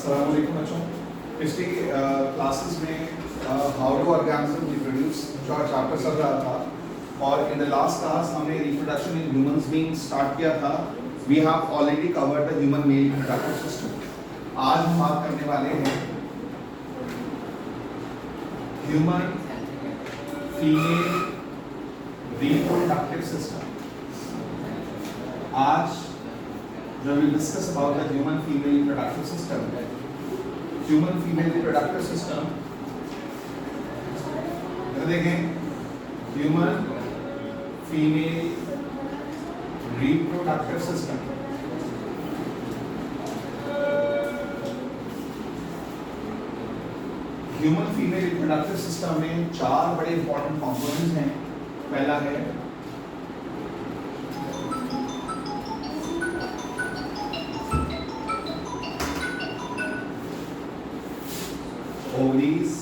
अस्सलाम वालेकुम बच्चों। पिछली क्लासेस में हाउ डू ऑर्गेनिज्म रिप्रोड्यूस जो चैप्टर चल रहा था और इन द लास्ट क्लास हमने reproduction in humans being start किया था। We have already covered the human male reproductive system. आज हम बात करने वाले हैं ह्यूमन फीमेल रिप्रोडक्टिव सिस्टम। आज when we discuss about the human female reproductive system, human female reproductive system, देखें human female reproductive system। human female reproductive system में चार बड़े important components हैं। पहला है ovaries,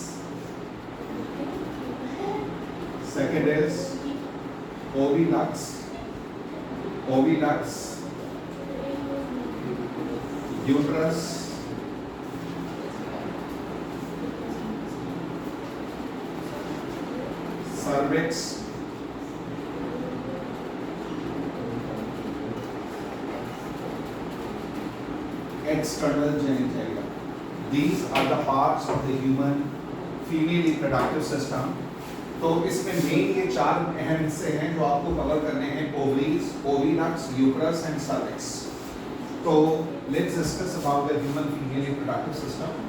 second is oviducts, uterus, cervix, external genitalia। These are the parts of the human female reproductive system। तो इसमें main ये चार अहम हिस्से हैं जो आपको कवर करने हैं, ovaries, oviducts, uterus and cervix. तो let's discuss about the human female reproductive system.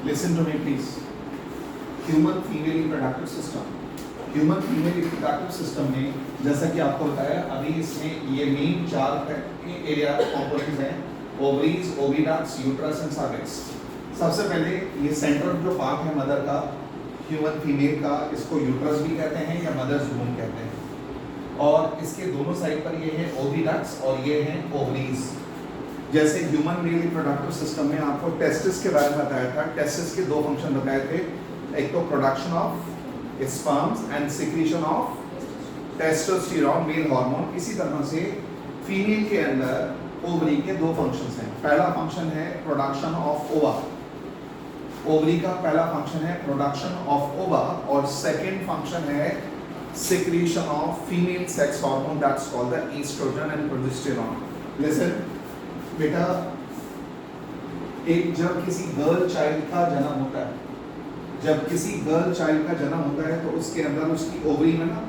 Listen to me please। Human female reproductive system, human female reproductive system में जैसा कि आपको बताया अभी इसमें ये मेन चार एरिया कंपोनेंट्स हैं, ovaries, oviducts, uterus and cervix. सबसे पहले ये सेंट्रल जो पार्ट है मदर का, ह्यूमन फीमेल का, इसको यूट्रस भी कहते हैं या मदर्स वूम कहते हैं। और इसके दोनों साइड पर ये है ओविडक्ट्स और ये हैं ओवरीज। जैसे ह्यूमन मेल रिप्रोडक्टिव सिस्टम में आपको टेस्टिस के बारे में बताया था। टेस्टिस के दो फंक्शन बताए थे, एक तो production of sperms and secretion of testosterone male hormone. इसी तरह से फीमेल के अंदर ओवरी के दो फंक्शंस हैं। पहला फंक्शन है प्रोडक्शन ऑफ ओवा, ओवरी का पहला फंक्शन है प्रोडक्शन ऑफ ओवा और सेकंड फंक्शन है secretion of female sex hormone that's called the estrogen and progesterone. Listen बेटा, एक जब किसी गर्ल चाइल्ड का जन्म होता है, जब किसी गर्ल चाइल्ड का जन्म होता है तो उसके अंदर उसकी ओवरी में ना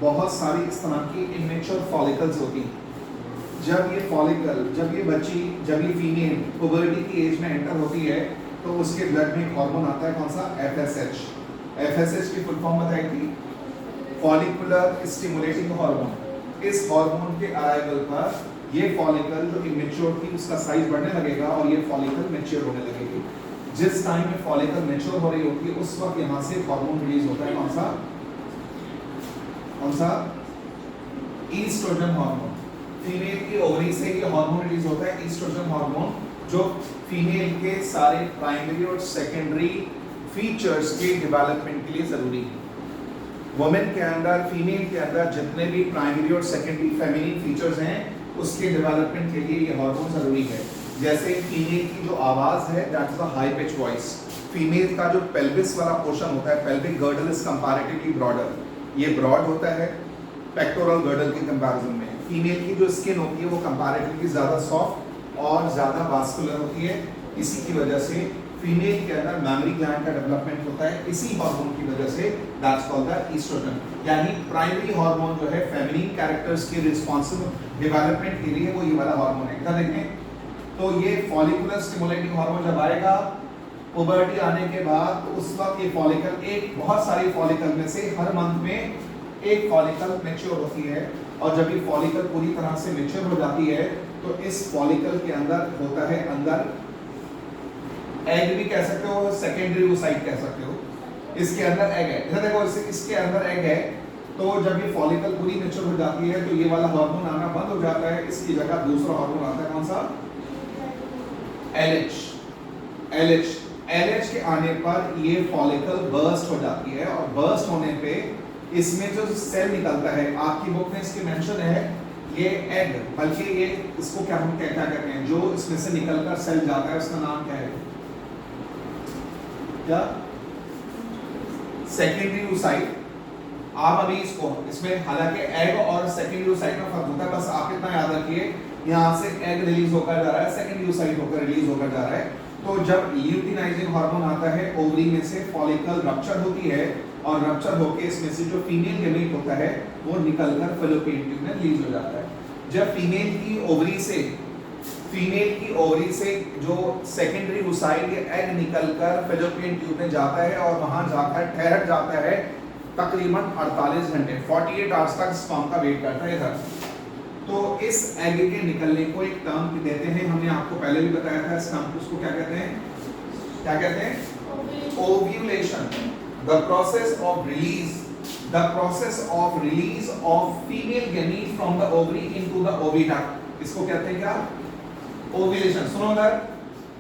बहुत सारी इस तरह की इमेच्योर फॉलिकल्स होती हैं। जब ये फॉलिकल, जब ये बच्ची, जब ये फीमेल पुबर्टी की एज में एंटर होती है तो उसके ब्लड में एक हार्मोन आता है, कौन सा? FSH। FSH की फुल फॉर्म बताएगी, फॉलिकुलर स्टिमुलेटिंग हार्मोन। इस हार्मोन के अराइवल पर ये फॉलिकल जो इमेच्योर थी उसका साइज बढ़ने लगेगा और ये फॉलिकल मैच्योर होने लगेगी। जिस टाइम में फॉलिकल मैच्योर हो रही होती है उस वक्त यहाँ से हार्मोन रिलीज होता है, कौन सा? कौन सा? Estrogen hormone. फीमेल की ओवरी से ये हार्मोन रिलीज होता है, ईस्ट्रोजन हार्मोन, जो फीमेल के सारे प्राइमरी और सेकेंडरी फीचर्स के डेवलपमेंट के लिए जरूरी है। वुमेन के अंदर, फीमेल के अंदर जितने भी प्राइमरी और सेकेंडरी फेमिनिन फीचर्स हैं उसके डेवलपमेंट के लिए ये हार्मोन जरूरी है। जैसे फीमेल की जो आवाज है, that is a high pitch voice. Female का जो पेल्विस वाला पोर्शन होता है, pelvic girdle is comparatively broader, ये ब्रॉड होता है पेक्टोरल गर्डल के कंपैरिजन में। फीमेल की जो स्किन होती है वो कंपैरेटिवली ज्यादा सॉफ्ट और ज्यादा वास्कुलर होती है। इसी की वजह से फीमेल के अंदर मैमरी ग्लैंड का डेवलपमेंट होता है, इसी हार्मोन की वजह से, दैट्स कॉल्ड द ईस्ट्रोजन। यानी प्राइमरी हार्मोन जो है फेमिनिन कैरेक्टर्स के रिस्पांसिबल डेवलपमेंट के लिए वो ये वाला हार्मोन है। क्या देखें तो ये फॉलिकुलर स्टिमुलेटिंग हार्मोन जब आएगा पुबर्टी आने के बाद तो उस वक्त ये फॉलिकल, एक बहुत सारी फॉलिकल में से हर मंथ में एक फॉलिकल मैच्योर होती है और जब ये फॉलिकल पूरी तरह से मैच्योर हो जाती है तो इस फॉलिकल के अंदर होता है, अंदर एग भी कह सकते हो, सेकेंडरी ओसाइट कह सकते हो। इसके अंदर एग है, इधर देखो इसके अंदर एग है। तो जब ये फॉलिकल पूरी मैच्योर हो जाती है तो ये वाला हार्मोन आना बंद हो जाता है, इसकी जगह दूसरा हार्मोन आता है, कौन सा? LH के आने पर ये फॉलिकल बर्स्ट हो जाती है और बर्स्ट होने पे इसमें जो सेल निकलता है, आपकी बुक में इसके मेंशन है ये एग, बल्कि ये इसको क्या हम क्या कहते हैं, जो इसमें से निकलकर सेल जाता है उसका नाम क्या है? क्या? Secondary oocyte. आप अभी इसको, इसमें हालांकि एग और सेकेंडरी ओसाइट में फर्क होता है, बस आप इतना याद रखिए यहाँ से एग रिलीज होकर जा रहा है, सेकेंडरी ओसाइट होकर रिलीज होकर जा रहा है। तो जब ल्यूटिनाइजिंग हार्मोन आता है ओवरी में से फॉलिकल रप्चर होती है और रप्चर होके इसमें से जो फीमेल गैमेट होता है वो निकलकर फैलोपियन ट्यूब में रिलीज हो जाता है। जब फीमेल की ओवरी से जो सेकेंडरी ओसाइट या एग निकलकर फैलोपियन ट्यूब में जाता है और वहां जाकर ठहर जाता है तकरीबन 48 घंटे, 48 आवर्स तक स्पर्म का वेट करता है इधर। तो इस एग के निकलने को एक टर्म देते हैं, हमने आपको पहले भी बताया था इस टर्म को, उसको क्या कहते हैं? क्या कहते हैं? Ovulation. The process of release of female gamete from the ovary into the oviduct, इसको कहते हैं क्या? ओव्यूलेशन। सुनो उधर,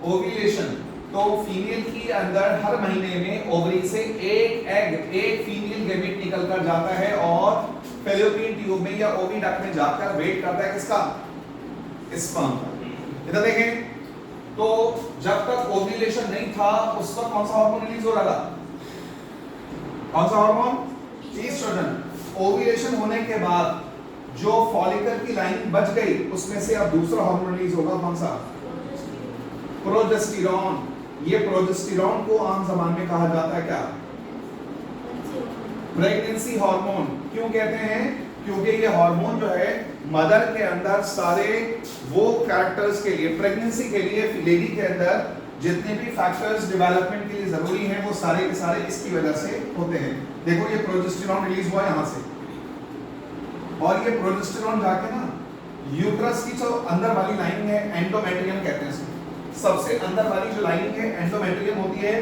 ओव्यूलेशन। तो फीमेल की अंदर हर महीने में ओवरी से एक एग, एक फीमेल गैमीट निकलकर जाता है और फैलोपियन ट्यूब में या ओविडक्ट में जाकर वेट करता है किसका? स्पर्म का। इधर देखें तो जब तक ओव्यूलेशन नहीं था उस वक्त कौन सा हार्मोन रिलीज हो रहा था? कौन सा हार्मोन? ईस्ट्रोजन। ओव्यूलेशन होने के बाद जो फॉलिकल की लाइन बच गई उसमें से अब दूसरा हार्मोन रिलीज होगा, कौन सा? प्रोजेस्टेरॉन। ये प्रोजेस्टेरॉन को आम जबान में कहा जाता है क्या? Pregnancy hormone. क्यों कहते हैं? क्योंकि ये हार्मोन जो है मदर के अंदर सारे वो कैरेक्टर्स के लिए, प्रेगनेंसी के लिए लेडी के अंदर जितने भी फैक्टर्स डेवलपमेंट के लिए जरूरी हैं वो सारे के सारे इसकी वजह से होते हैं। देखो ये प्रोजेस्टेरॉन रिलीज हुआ यहां से और ये प्रोजेस्टेरॉन जाके ना यूट्रस की जो अंदर वाली लाइन है, एंडोमेट्रियम कहते हैं इसको, सबसे अंदर वाली जो लाइन है एंडोमेट्रियम होती है,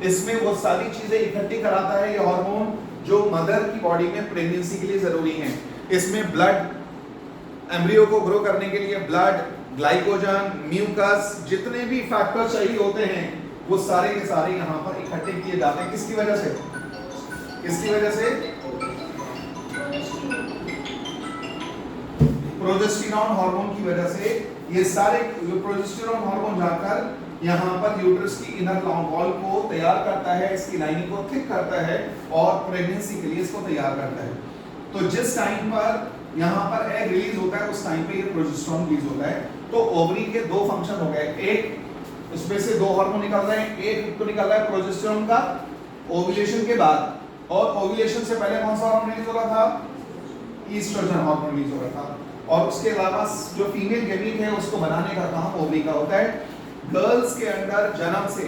इसमें वो सारी चीजें इकट्ठी कराता है ये हार्मोन जो मदर की बॉडी में प्रेगनेंसी के लिए जरूरी है। इसमें ब्लड, एम्ब्रियो को ग्रो करने के लिए ब्लड, ग्लाइकोजन, म्यूकस, जितने भी फैक्टर चाहिए होते हैं वो सारे के सारे यहाँ पर इकट्ठे किए जाते हैं। किसकी वजह से? किसकी वजह से? प्रोजेस्टेरॉन हार्मोन की वजह से ये सारे प्रोजेस्टेरॉन हार्मोन जाकर यहाँ पर यूट्रस की इनर वॉल को तैयार करता है, इसकी लाइनिंग को थिक करता है और प्रेगनेंसी के लिए इसको तैयार करता है। तो जिस टाइम पर यहाँ पर एग रिलीज होता है उस टाइम पे ये प्रोजेस्टेरॉन रिलीज होता है। तो ओवरी के दो फंक्शन हो गए, एक उसमें से दो हार्मोन निकल रहे हैं, एक तो निकल रहा है प्रोजेस्टेरोन का ओव्यूलेशन के बाद, और ओव्यूलेशन से पहले कौन सा हार्मोन रिलीज हो रहा था? ईस्ट्रोजन हार्मोन रिलीज हो रहा था। और उसके अलावा जो फीमेल गैमीट है उसको बनाने का काम ओवरी का होता है। गर्ल्स के अंदर जन्म से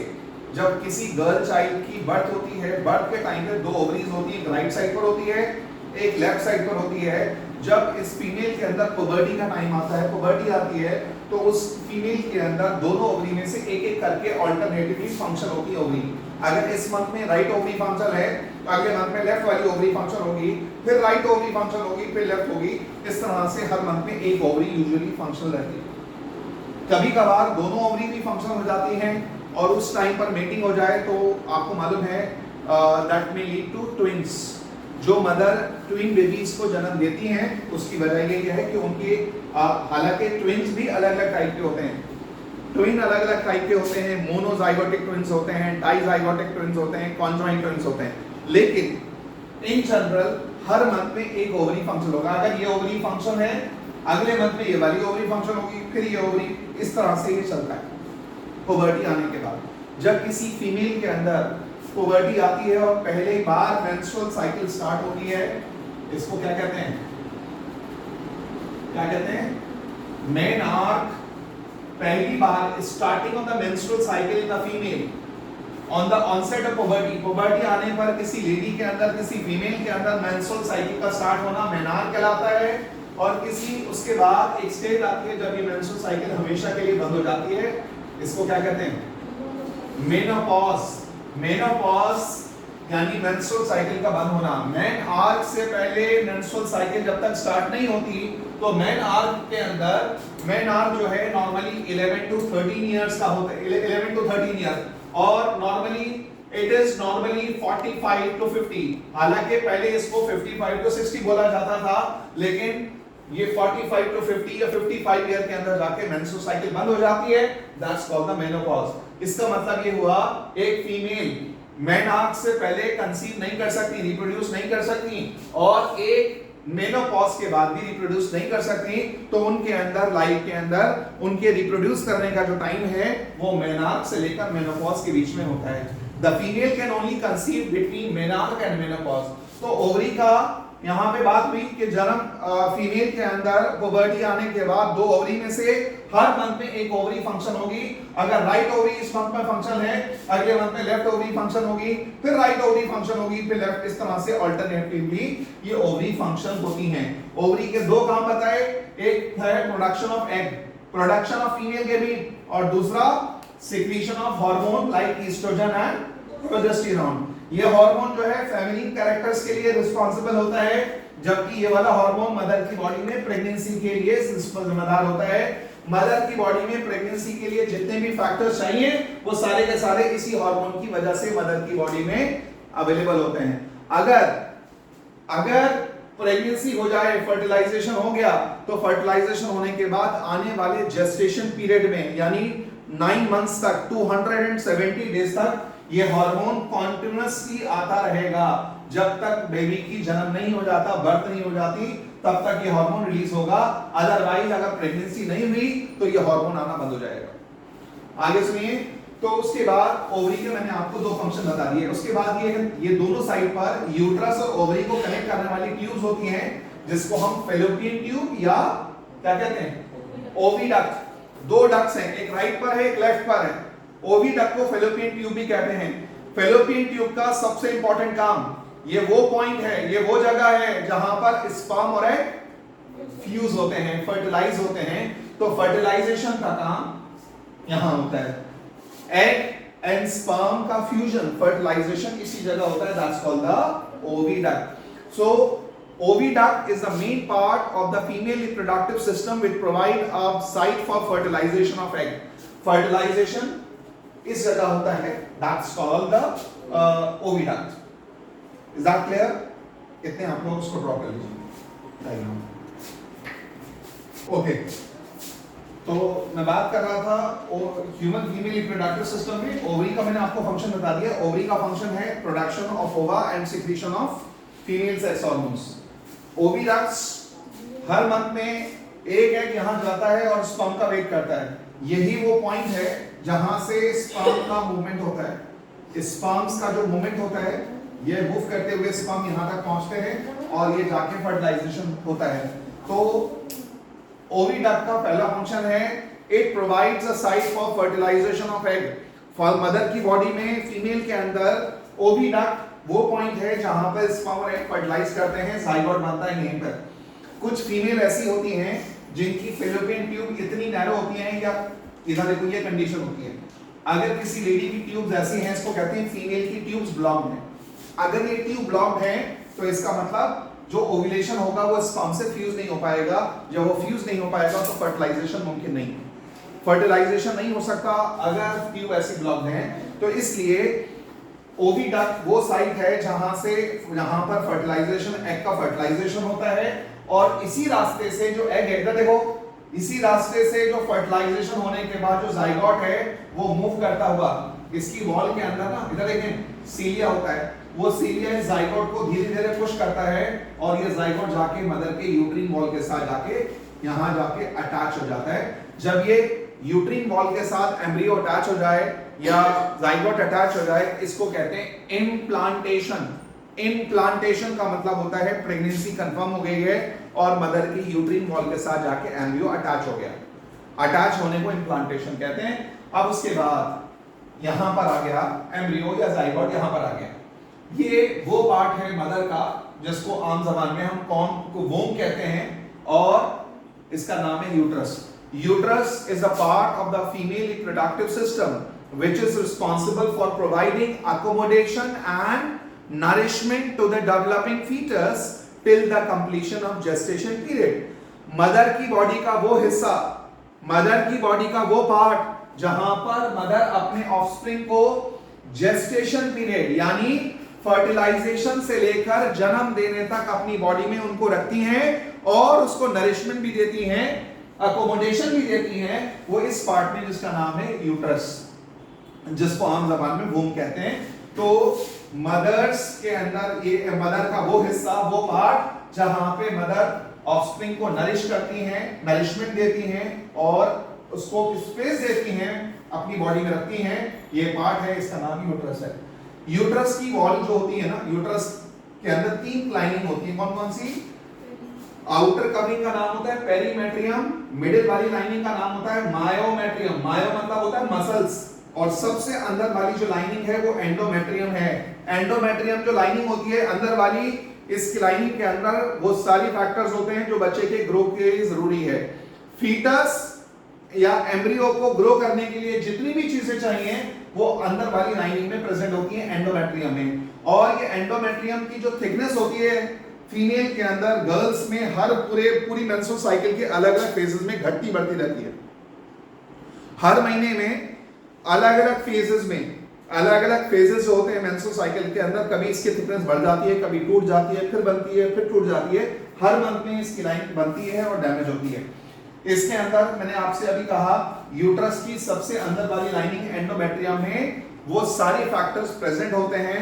जब किसी गर्ल चाइल्ड की बर्थ होती है, बर्थ के टाइम पे दो ओवरीज होती है, एक राइट साइड पर होती है, एक लेफ्ट साइड पर होती है। जब इस फीमेल के अंदर पुबर्टी का टाइम आता है, पुबर्टी आती है, तो उस फीमेल के अंदर दोनों ओवरी में से एक एक करके अल्टरनेटिवली फंक्शन होती है ओवरी। अगर इस मंथ में राइट ओवरी फंक्शन है तो अगले मंथ में लेफ्ट वाली ओवरी फंक्शन होगी, फिर राइट ओवरी फंक्शन होगी, फिर लेफ्ट होगी। इस तरह से हर मंथ में एक ओवरी यूजुअली फंक्शन रहती है। कभी कभार दोनों ओवरी भी फंक्शन हो जाती हैं और उस टाइम पर मेटिंग हो जाए तो आपको मालूम है that may lead to twins. जो मदर ट्विन बेबीज को जन्म देती हैं उसकी वजह ये है कि उनके हालांकि ट्विन्स भी अलग अलग टाइप के होते हैं, ट्विन अलग अलग टाइप के होते हैं, मोनोजाइगोटिक ट्विन्स होते हैं, डाइजाइगोटिक ट्विन्स होते हैं, कॉन्जॉइंट ट्विन्स होते हैं। लेकिन इन जनरल हर मंथ में एक ओवरी फंक्शन होगा। अगर ये ओवरी फंक्शन है, अगले मंथ में ये वाली ओवरी फंक्शन होगी, फिर ये ओवरी, इस तरह से ये चलता है। पुबर्टी आने के बाद जब किसी फीमेल के अंदर पुबर्टी आती है और पहले बार मेंस्ट्रुअल साइकिल स्टार्ट होती है, इसको क्या कहते हैं? क्या कहते हैं? मेनआर्क। पहली बार starting of the menstrual cycle in the female on the onset of puberty. Puberty आने पर किसी लेडी के अंदर, किसी फीमेल के अंदर मेंस्ट्रुअल साइकिल का स्टार्ट होना मेनआर्क कहलाता है। और किसी उसके बाद एक स्टेज आती है जब ये मेंस्ट्रुअल साइकिल हमेशा के लिए बंद हो जाती है, इसको क्या कहते हैं? मेनोपॉज। मेनोपॉज यानी मेंस्ट्रुअल साइकिल का बंद होना। मेनआर्क से पहले मेंस्ट्रुअल साइकिल जब तक स्टार्ट नहीं होती तो मेनआर्क के अंदर, मेनआर्क जो है नॉर्मली 11 टू 13 इयर्स का होता है, 11 टू 13 इयर्स, और normally it is normally 45 to 50। हालांकि पहले इसको 55 टू 60 बोला जाता था, लेकिन ये 45 टू 50 या 55 ईयर के अंदर जाके मेंस्ट्रुअल साइकिल बंद हो जाती है। That's called the menopause. इसका मतलब ये हुआ एक फीमेल मेनआर्क से पहले कंसीव नहीं कर सकती, रिप्रोड्यूस नहीं कर सकती, और एक मेनोपॉज के बाद भी रिप्रोड्यूस नहीं कर सकती। तो उनके अंदर, लाइफ के अंदर उनके रिप्रोड्यूस करने का जो टाइम है वो मेनआर्क से लेकर मेनोपॉज के बीच में होता है। The female can only conceive between menarche and menopause. तो ओवरी का यहाँ पे बात हुई कि जन्म फीमेल के अंदर पुबर्टी आने के बाद दो ओवरी में से हर मंथ में एक ओवरी फंक्शन होगी। अगर राइट ओवरी इस मंथ में फंक्शन है, अगले मंथ में लेफ्ट ओवरी फंक्शन होगी, फिर राइट ओवरी फंक्शन होगी, फिर लेफ्ट। इस तरह से अल्टरनेटिवली ये ओवरी फंक्शन होती हैं। ओवरी के दो काम बताए, एक है production of egg, production of female gamete, और दूसरा secretion of hormone like estrogen and progesterone. ये हार्मोन जो है फेमिनिन कैरेक्टर्स के लिए रिस्पांसिबल होता है, जबकि ये वाला हार्मोन मदर की बॉडी में प्रेगनेंसी के लिए जिम्मेदार होता है। मदर की बॉडी में प्रेगनेंसी के लिए जितने भी फैक्टर्स चाहिए वो सारे के सारे इसी हार्मोन की वजह से मदर की बॉडी में अवेलेबल होते हैं। अगर प्रेगनेंसी हो जाए, फर्टिलाइजेशन हो गया, तो फर्टिलाइजेशन होने के बाद आने वाले जेस्टेशन पीरियड में, यानी 9 मंथ्स तक, 270 डेज तक ये हार्मोन कॉन्टिन्यूअसली आता रहेगा। जब तक बेबी की जन्म नहीं हो जाता, बर्थ नहीं हो जाती, तब तक ये हार्मोन रिलीज होगा। अदरवाइज अगर प्रेगनेंसी नहीं हुई तो ये हार्मोन आना बंद हो जाएगा। आगे सुनिए। तो उसके बाद ओवरी के मैंने आपको दो फंक्शन बता दिए। उसके बाद ये दोनों साइड पर यूट्रस और ओवरी को कनेक्ट करने वाली ट्यूब्स होती हैं, जिसको हम फैलोपियन ट्यूब या क्या कहते हैं, ओविडक्ट। दो डक्ट्स हैं, एक राइट पर है, एक लेफ्ट पर है। ओविडक्ट को फैलोपियन ट्यूब भी कहते हैं। फैलोपियन ट्यूब का सबसे इंपॉर्टेंट काम, ये वो पॉइंट है, ये वो जगह है जहां पर स्पर्म और एग फ्यूज होते हैं, फर्टिलाइज होते हैं। तो फर्टिलाइजेशन का काम यहां होता है। एग एंड स्पर्म का फ्यूजन, फर्टिलाइजेशन इसी जगह होता है। That's called the oviduct. So oviduct is the main part of the female reproductive system which provide a site for fertilization of egg. Fertilization इस जगह होता है, that's called the oviduct. Is that clear? इतने आप लोग उसको draw कर लीजिए। ओके, तो मैं बात कर रहा था ह्यूमन फीमेल रिप्रोडक्टिव सिस्टम में ओवरी का मैंने आपको फंक्शन बता दिया। ओवरी का फंक्शन है प्रोडक्शन ऑफ ओवा and secretion of female sex hormones. Oviducts her month में एक एग यहां जाता है और स्पर्म का वेट करता है, यही वो पॉइंट है जहां से स्पर्म का मूवमेंट होता है। स्पर्म्स का जो मूवमेंट होता है, ये मूव करते हुए स्पर्म यहां तक पहुंचते हैं और ये जाके फर्टिलाइजेशन होता है। तो ओविडक्ट का पहला फंक्शन है, it provides a site for fertilisation of egg. For mother की बॉडी में फीमेल के अंदर ओविडक्ट वो पॉइंट है जहां पर स्पर्म और एग फर्टिलाइज करते हैं, जाइगोट बनता है यहीं पर। कुछ फीमेल ऐसी होती हैं जिनकी फैलोपियन ट्यूब इतनी नैरो होती हैं, या इधर देखो ये कंडीशन होती है, अगर किसी लेडी की ट्यूब्स ऐसी हैं, इसको कहते हैं फीमेल की ट्यूब्स ब्लॉक्ड हैं। अगर ये ट्यूब ब्लॉक्ड है तो इसका मतलब जो ओव्यूलेशन होगा वो स्पर्म से फ्यूज नहीं हो पाएगा। जब वो फ्यूज नहीं हो पाएगा तो फर्टिलाइजेशन मुमकिन नहीं है, फर्टिलाइजेशन नहीं हो सकता अगर ट्यूब ऐसी ब्लॉक्ड है। तो इसलिए ओविडक्ट वो साइट है जहां से यहां पर फर्टिलाइजेशन, एग का फर्टिलाइजेशन होता है, और इसी रास्ते से जो एग है, इधर देखो, इसी रास्ते से जो फर्टिलाइजेशन होने के बाद जो जाइगोट है वो मूव करता हुआ इसकी वॉल के अंदर ना, इधर देखें सीलिया होता है, वो सीलिया इस जाइगोट को धीरे धीरे पुश करता है और ये जाइगोट जाके मदर के यूट्रीन वॉल के साथ जाके यहां जाके अटैच हो जाता है। जब ये यूट्रीन वॉल के साथ एम्ब्रियो अटैच हो जाए या जाइगोट अटैच हो जाए, इसको कहते हैं इम्प्लांटेशन। इम्प्लांटेशन का मतलब होता है प्रेगनेंसी कंफर्म हो गई है और मदर की यूट्रीन वॉल के साथ जाके एम्ब्रियो अटैच हो गया, अटैच होने को इम्प्लांटेशन कहते हैं। अब उसके बाद यहां पर आ गया एम्ब्रियो या जाइगोट, यहां पर आ गया, ये वो पार्ट है मदर का जिसको आम जबान में हम कौन को वोम कहते हैं, और इसका नाम है uterus. Uterus is a part of the female reproductive system which is responsible for providing accommodation and nourishment to the developing fetus till the completion of gestation period. Mother की बॉडी का वो हिस्सा, मदर की body का वो part जहां पर mother अपने ऑफस्प्रिंग को जेस्टेशन पीरियड यानी फर्टिलाइजेशन से लेकर जन्म देने तक अपनी बॉडी में उनको रखती हैं और उसको नरिशमेंट भी देती हैं, अकोमोडेशन भी देती हैं, वो इस पार्ट में जिसका नाम है यूट्रस, जिसको आम जबान में वूम कहते हैं। तो मदर्स के अंदर ये मदर का वो हिस्सा, वो पार्ट जहां पे मदर ऑफस्प्रिंग को नरिश करती हैं, नरिशमेंट देती हैं और उसको स्पेस देती हैं, अपनी बॉडी में रखती हैं, ये पार्ट है, इसका नाम यूट्रस है। यूट्रस की वॉल जो होती है ना, यूट्रस के अंदर 3 लाइनिंग होती है, कौन कौन सी? आउटर कवरिंग का नाम होता है पेरीमेट्रियम, मिडिल वाली लाइनिंग का नाम होता है मायोमेट्रियम, मायो मतलब होता है मसल्स, और सबसे अंदर वाली जो लाइनिंग है वो एंडोमेट्रियम है। एंडोमेट्रियम जो लाइनिंग होती है अंदर वाली, इस लाइनिंग के अंदर वो सारी फैक्टर्स होते हैं जो बच्चे के ग्रो के लिए जरूरी है। फीटस या एम्ब्रियो को ग्रो करने के लिए जितनी भी चीजें चाहिए वो अंदर वाली लाइनिंग में प्रेजेंट होती है एंडोमेट्रियम में। और ये एंडोमेट्रियम की जो थिकनेस होती है फीमेल के अंदर, गर्ल्स में हर पूरी मेंस्ट्रुअल साइकिल के अलग अलग फेजेस में घटती बढ़ती रहती है। हर महीने में अलग अलग फेजेस में अलग अलग फेजेस जो होते हैं मेंस्ट्रुअल साइकिल के अंदर, कभी इसकी थिकनेस बढ़ जाती है, कभी टूट जाती है, फिर बनती है, फिर टूट जाती है। हर मंथ में इसकी लाइन बनती है और डैमेज होती है। इसके अंदर मैंने आपसे अभी कहा यूट्रस की सबसे अंदर वाली लाइनिंग एंडोमेट्रियम में वो सारे फैक्टर्स प्रेजेंट होते हैं,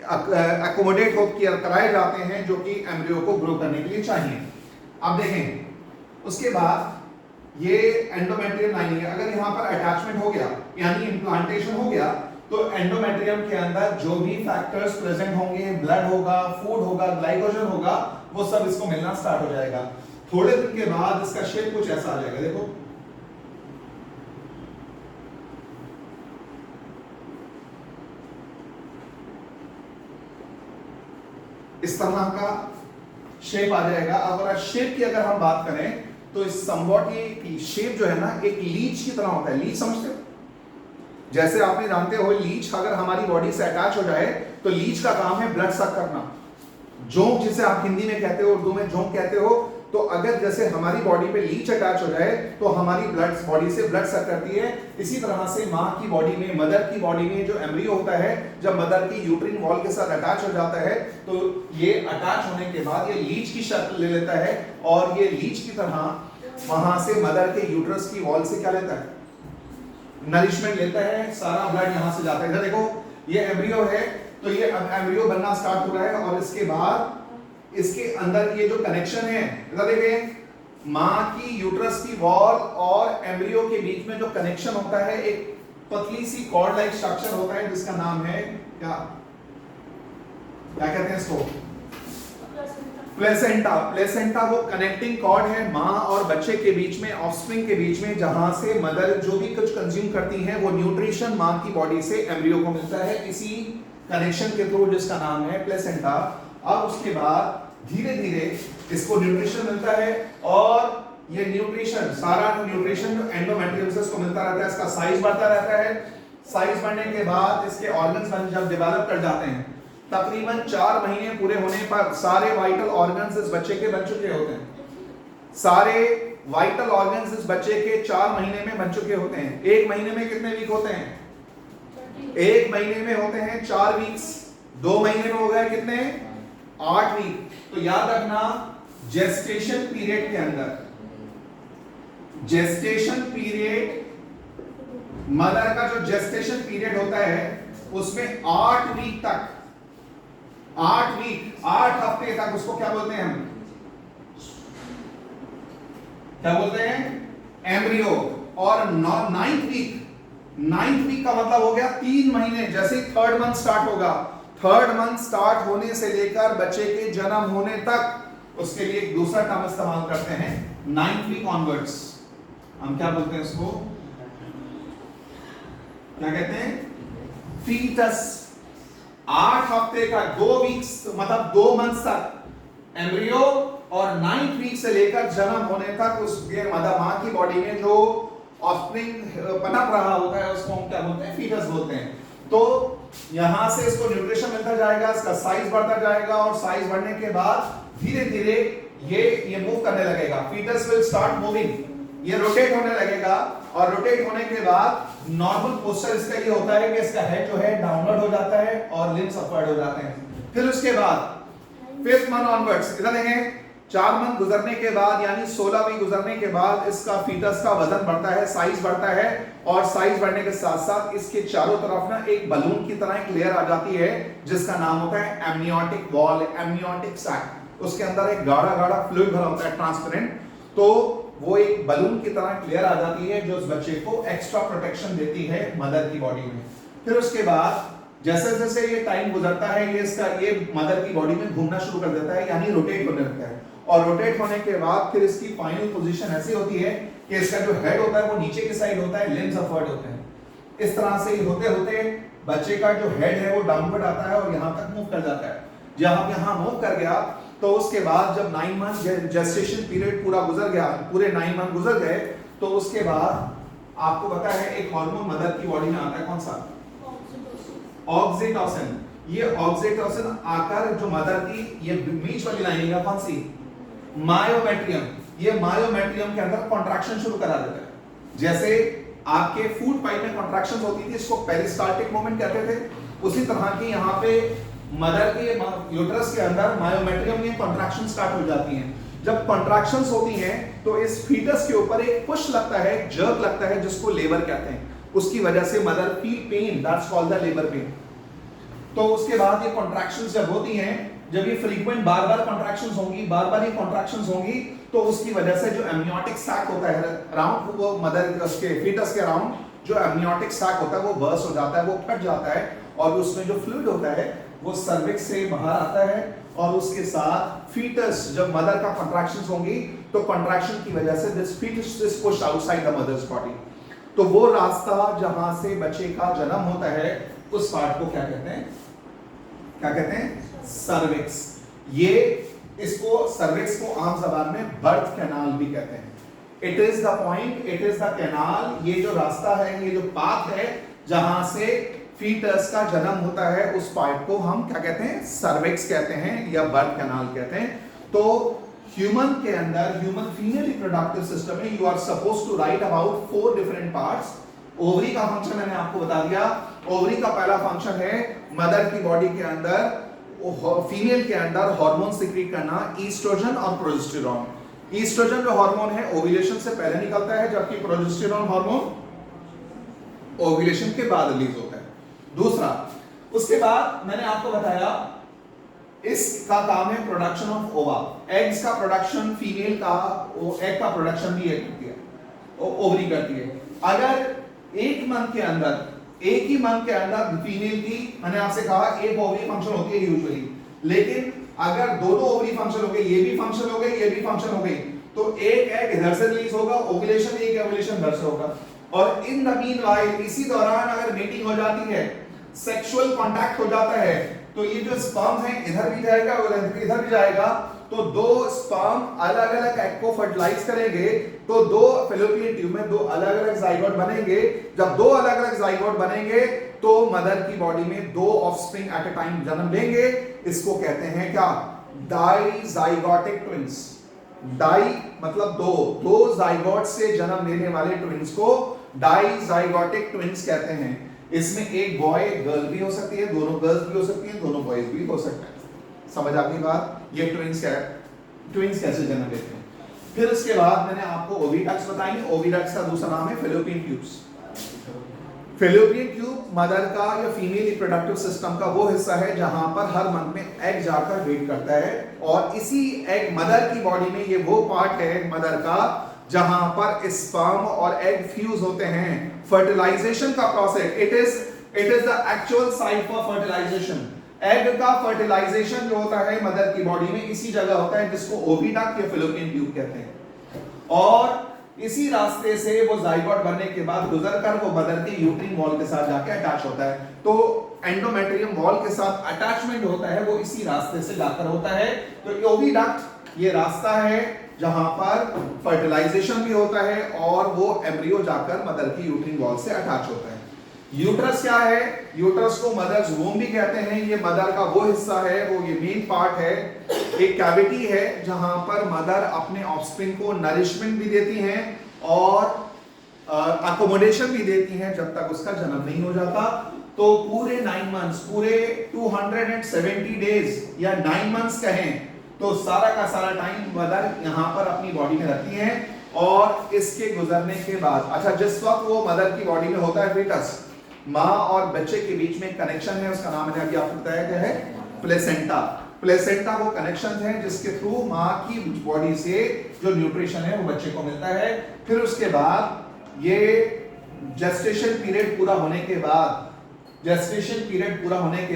अकोमोडेट कराए जाते हैं जो कि एम्ब्रियो को ग्रो करने के लिए चाहिए। अब देखें उसके बाद ये एंडोमेट्रियम लाइनिंग है, अगर यहां पर अटैचमेंट हो गया यानी इम्प्लांटेशन हो गया तो एंडोमेट्रियम के अंदर जो भी फैक्टर्स प्रेजेंट होंगे, ब्लड होगा, फूड होगा, ग्लाइकोजन होगा, वो सब इसको मिलना स्टार्ट हो जाएगा। थोड़े दिन के बाद इसका शेप कुछ ऐसा आ जाएगा, देखो इस तरह का शेप आ जाएगा। अगर शेप की अगर हम बात करें तो इस समवॉट ये शेप जो है ना एक लीच की तरह होता है। लीच समझते हो? जैसे आपने जानते हो लीच अगर हमारी बॉडी से अटैच हो जाए तो लीच का काम है ब्लड सक करना, जोंक जिसे आप हिंदी में कहते हो, उर्दू में जोंक कहते हो। तो अगर जैसे हमारी बॉडी पे लीच अटैच हो जाए तो हमारी बॉडी से ब्लड सक करती है। इसी तरह से माँ की बॉडी में, मदर की बॉडी में जो एम्ब्रियो होता है, जब मदर की यूट्रिन वॉल के साथ अटैच हो जाता है तो ये अटैच होने के बाद ये लीच की शक्ल ले लेता है और ये लीच की तरह वहां से मदर के यूट्रस की वॉल से क्या लेता है? नरिशमेंट लेता है, सारा ब्लड यहां से जाता है। इधर देखो ये एम्ब्रियो है, तो ये अब एम्ब्रियो बनना स्टार्ट हो रहा है और इसके बाद इसके अंदर ये जो कनेक्शन है, इधर देखिए मां की यूट्रस की वॉल और एम्ब्रियो के बीच में जो कनेक्शन होता है, एक पतली सी कॉर्ड लाइक स्ट्रक्चर होता है जिसका नाम है क्या क्या कहते हैं इसको? प्लेसेंटा। प्लेसेंटा वो कनेक्टिंग कॉर्ड है मां और बच्चे के बीच में, ऑफस्प्रिंग के बीच में, जहां से मदर जो भी कुछ कंज्यूम करती है वो न्यूट्रिशन मां की बॉडी से एम्ब्रियो को मिलता है इसी कनेक्शन के थ्रू जिसका नाम है प्लेसेंटा। अब उसके बाद धीरे धीरे इसको न्यूट्रिशन मिलता है और ये न्यूट्रिशन, सारा न्यूट्रिशन जो एंडोमेट्रियम से इसको मिलता रहता है, इसका साइज बढ़ता रहता है। साइज बढ़ने के बाद इसके ऑर्गन्स जब डेवलप कर जाते हैं, तकरीबन 4 महीने पूरे होने पर सारे वाइटल ऑर्गन्स इस बच्चे के बन चुके होते हैं। सारे वाइटल ऑर्गन्स इस बच्चे के 4 महीने में बन चुके होते हैं। 1 महीने में कितने वीक होते हैं? 1 महीने में होते हैं 4 वीक्स। 2 महीने में हो गए कितने? 8 वीक। तो याद रखना, जेस्टेशन पीरियड के अंदर, जेस्टेशन पीरियड, मदर का जो जेस्टेशन पीरियड होता है उसमें 8 वीक तक, 8 हफ्ते तक उसको क्या बोलते हैं हम? क्या बोलते हैं? एम्ब्रियो। और 9th वीक का मतलब हो गया 3 महीने। जैसे 3rd मंथ स्टार्ट होगा, 3rd मंथ स्टार्ट होने से लेकर बच्चे के जन्म होने तक उसके लिए एक दूसरा टर्म इस्तेमाल करते हैं 9th वीक ऑनवर्ड्स। हम क्या बोलते हैं उसको? क्या कहते हैं? फीटस। 8 हफ्ते का, 2 वीक्स मतलब 2 मंथ तक एम्ब्रियो, और 9th वीक से लेकर जन्म होने तक उसके मदर मां की बॉडी में जो ऑफस्प्रिंग पनप रहा होता है उसको हम क्या बोलते हैं? फीटस बोलते हैं। तो यहां से इसको न्यूट्रिशन मिलता जाएगा, इसका साइज बढ़ता जाएगा और साइज बढ़ने के बाद धीरे धीरे ये मूव करने लगेगा। फीटस विल स्टार्ट मूविंग, ये रोटेट होने लगेगा और रोटेट होने के बाद नॉर्मल पोस्चर इसका ये होता है कि इसका हेड जो है डाउनवर्ड हो जाता है और लिम्स अपवर्ड हो जाते हैं। फिर उसके बाद 5th मंथ ऑनवर्ड्स, इधर देखें, 4 मंथ गुजरने के बाद यानी 16 वीक गुजरने के बाद इसका फीटस का वजन बढ़ता है, साइज बढ़ता है, और साइज बढ़ने के साथ साथ इसके चारों तरफ ना एक बलून की तरह एक लेयर आ जाती है जिसका नाम होता है एमनियोटिक वॉल, एमनियोटिक सैक। उसके अंदर एक गाढ़ा गाढ़ा फ्लूइड भरा होता है, ट्रांसपेरेंट। तो वो एक बलून की तरह क्लियर आ जाती है जो उस बच्चे को एक्स्ट्रा प्रोटेक्शन देती है मदर की बॉडी में। फिर उसके बाद जैसे जैसे ये टाइम गुजरता है ये मदर की बॉडी में घूमना शुरू कर देता है, यानी रोटेट होने लगता है। और रोटेट होने के बाद फिर इसकी फाइनल पोजीशन ऐसी होती है कि इसका जो हेड होता है वो नीचे की साइड होता है, लिम्स अपवर्ड होते हैं। इस तरह से होते होते बच्चे का जो हेड है वो डाउनवर्ड आता है और यहाँ तक मूव कर जाता है। जब यहाँ मूव कर गया तो उसके बाद जब 9 मंथ जेस्टेशन पीरियड पूरा गुजर गया, पूरे 9 मंथ गुजर गए, तो उसके बाद आपको पता है एक हार्मोन मदर की बॉडी में आता है, कौन सा? ऑक्सीटोसिन। ये ऑक्सीटोसिन आकर जो मदर की ये बीच वाली लाइनिंग है कौन सी? मायोमेट्रियम। ये मायोमेट्रियम के अंदर कॉन्ट्रैक्शन शुरू करा देता है। जैसे आपके फूड पाइप में कॉन्ट्रैक्शंस होती थी, इसको पेरिस्टाल्टिक मूवमेंट कहते थे, उसी तरह की यहाँ पे मदर के यूट्रस के अंदर मायोमेट्रियम में कॉन्ट्रैक्शन स्टार्ट हो जाती हैं। जब कॉन्ट्रैक्शंस होती हैं तो इस फीटस के ऊपर एक पुश लगता है, जर्क लगता है, जिसको लेबर कहते हैं। उसकी वजह से mother feel pain, that's called the labour pain. तो उसके बाद ये कॉन्ट्रैक्शंस जब होती हैं, जब ये फ्रीक्वेंट बार-बार कॉन्ट्रैक्शंस होंगी, बार-बार ये कॉन्ट्रैक्शंस होंगी, तो उसकी वजह से जो एमनियोटिक सैक होता है अराउंड वो मदर उसके फीटस के अराउंड जो एमनियोटिक सैक होता है वो बर्स्ट हो जाता है, वो फट जाता है, और उसमें जो फ्लूइड होता है वो सर्विक्स से बाहर आता है, और उसके साथ फीटस जब मदर का कॉन्ट्रैक्शंस होंगी तो कॉन्ट्रैक्शन की वजह से this fetus is pushed outside the mother's body. तो वो रास्ता जहां से बच्चे का जन्म होता है उस पार्ट को क्या कहते हैं? क्या कहते हैं? सर्विक्स। ये इसको सर्विक्स को आम ज़बान में बर्थ कैनाल भी कहते हैं। It is the point, it is the canal, ये जो रास्ता है, ये जो पाथ है जहां से फीटस का जन्म होता है, उस पार्ट को हम क्या कहते हैं? सर्विक्स कहते हैं या बर्थ कैनाल कहते हैं। तो ह्यूमन के अंदर, ह्यूमन फीमेल रिप्रोडक्टिव सिस्टम में you are suppose to write about 4 different parts. Ovary का फंक्शन मैंने आपको बता दिया। ओवरी का पहला फंक्शन है मदर की बॉडी के अंदर, फीमेल के अंदर हार्मोन सिक्रीट करना, ईस्ट्रोजन और प्रोजेस्टेरॉन। ईस्ट्रोजन जो हार्मोन है ओव्यूलेशन से पहले निकलता है, जबकि प्रोजेस्टेरॉन हार्मोन ओव्यूलेशन के बाद रिलीज होता है। दूसरा, उसके बाद मैंने आपको बताया इसका काम है प्रोडक्शन ऑफ ओवा, एग्स का प्रोडक्शन, फीमेल का एग का प्रोडक्शन भी ये करती है, ओवरी करती है। अगर एक मंथ के अंदर, एक ही मंथ के अंदर फीमेल की, मैंने आपसे कहा एक ओवरी फंक्शन होती है यूजुअली, लेकिन अगर दोनों ओवरी फंक्शन हो गए, ये भी फंक्शन हो गई, ये भी फंक्शन हो गई, तो एक एग इधर से रिलीज होगा, ओवुलेशन, एक ओवुलेशन इधर से होगा। और इन द मीनवाइल, इसी दौरान अगर मीटिंग हो जाती है, सेक्सुअल कांटेक्ट हो जाता है, तो ये जो स्पर्म है इधर भी जाएगा और इधर भी जाएगा, तो दो स्पर्म अलग अलग एग को फर्टिलाइज करेंगे, तो दो फैलोपियन ट्यूब में दो अलग अलग जाइगोट बनेंगे। जब दो अलग अलग जाइगोट बनेंगे तो मदर की बॉडी में दो ऑफस्प्रिंग एट अ टाइम जन्म लेंगे। इसको कहते हैं क्या? Dizygotic twins. डाई मतलब दो, दो जाइगोट से जन्म लेने वाले ट्विंस को डाइजाइगोटिक ट्विंस कहते हैं। इसमें एक बॉय एक गर्ल भी हो सकती है, दोनों गर्ल्स भी हो सकती हैं, दोनों बॉयज भी हो सकते हैं। समझ आ गई बात? ये ट्विंस कैसे जन्म लेते हैं। फिर उसके बाद मैंने आपको ओविडक्ट्स बताएंगे। ओविडक्ट्स का दूसरा नाम है fallopian tubes. Fallopian tube mother का या फीमेल रिप्रोडक्टिव सिस्टम का वो हिस्सा है जहां पर हर मंथ में एग जाकर वेट करता है, और इसी एग मदर की बॉडी में ये वो पार्ट है मदर का जहां पर स्पर्म और एग फ्यूज होते हैं। फर्टिलाइजेशन का process, it is the actual site for fertilisation. Egg का फर्टिलाइजेशन जो होता है मदर की बॉडी में इसी जगह होता है, जिसको ओविडक्ट या फैलोपियन ट्यूब कहते हैं। और इसी रास्ते से वो जाइगोट बनने के बाद गुजरकर वो मदर के यूट्रिन वॉल के साथ जाके अटैच होता है। तो एंडोमेट्रियम वॉल के साथ अटैचमेंट होता है वो इसी रास्ते से जाकर होता है। तो ओविडक्ट ये रास्ता है जहां पर फर्टिलाइजेशन भी होता है और वो एम्ब्रियो जाकर मदर की यूट्रिन वॉल से अटैच होता है। यूट्रस क्या है? यूट्रस को मदर्स वूम भी कहते हैं। ये मदर का वो हिस्सा है, वो ये मेन पार्ट है, एक कैविटी है जहां पर मदर अपने ऑफस्प्रिंग को नरिशमेंट भी देती हैं और अकोमोडेशन भी देती हैं जब तक उसका जन्म नहीं हो जाता। तो पूरे 9 मंथ्स, पूरे 270 डेज या 9 मंथ्स कहें तो सारा का सारा टाइम मदर यहाँ पर अपनी बॉडी में रहती है। और इसके गुजरने के बाद, अच्छा, जिस वक्त वो मदर की बॉडी में होता है फीटस, माँ और बच्चे के बीच में कनेक्शन है, उसका नाम मैंने अभी आपको बताया क्या है? प्लेसेंटा। प्लेसेंटा वो कनेक्शन है जिसके थ्रू माँ की बॉडी से जो न्यूट्रिशन है वो बच्चे को मिलता है। फिर उसके बाद ये जेस्टेशन पीरियड पूरा होने के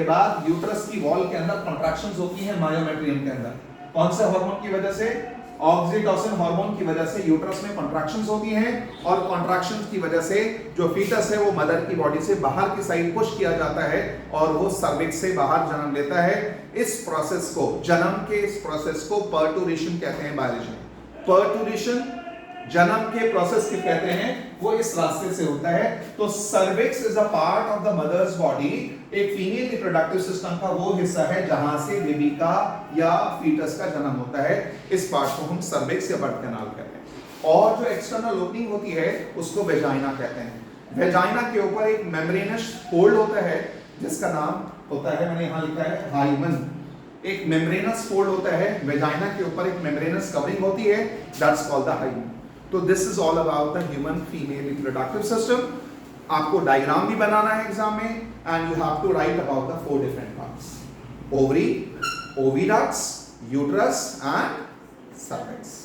बाद, यूट्रस की वॉल के अंदर कॉन्ट्रैक्शंस होती हैं मायोमेट्रियम के अंदर। कौन से हार्मोन की वजह से? ऑक्सीटोसिन हार्मोन की वजह से यूट्रस में कॉन्ट्रैक्शंस होती हैं, और कॉन्ट्रैक्शंस की वजह से जो फीटस है वो मदर की बॉडी से बाहर की साइड पुश किया जाता है और वो सर्विक्स से बाहर जन्म लेता है। इस प्रोसेस को, जन्म के इस प्रोसेस को पर्टुरेशन कहते हैं बायोलॉजी में। पर्टुरेशन जन्म के प्रोसेस के कहते हैं, वो इस रास्ते से होता है। तो cervix is a part of the mother's body, एक फीमेल रिप्रोडक्टिव सिस्टम का वो हिस्सा है जहां से बेबी का या फीटस का जन्म होता है। इस पार्ट को हम सर्विक्स या बर्थ कैनाल कहते हैं। और जो एक्सटर्नल ओपनिंग होती है उसको वेजाइना कहते हैं। वेजाइना के ऊपर एक मेम्ब्रेनस फोल्ड होता है जिसका नाम होता है, मैंने यहां लिखा है हाइमन। एक मेम्ब्रेनस फोल्ड होता है, वेजाइना के ऊपर एक मेम्ब्रेनस कवरिंग होती है, दैट्स कॉल्ड द हाइमन। तो this is all about the human female reproductive system. आपको डायग्राम भी बनाना है एग्जाम में, and you have to write about the 4 different parts: ovary, oviducts, uterus and cervix.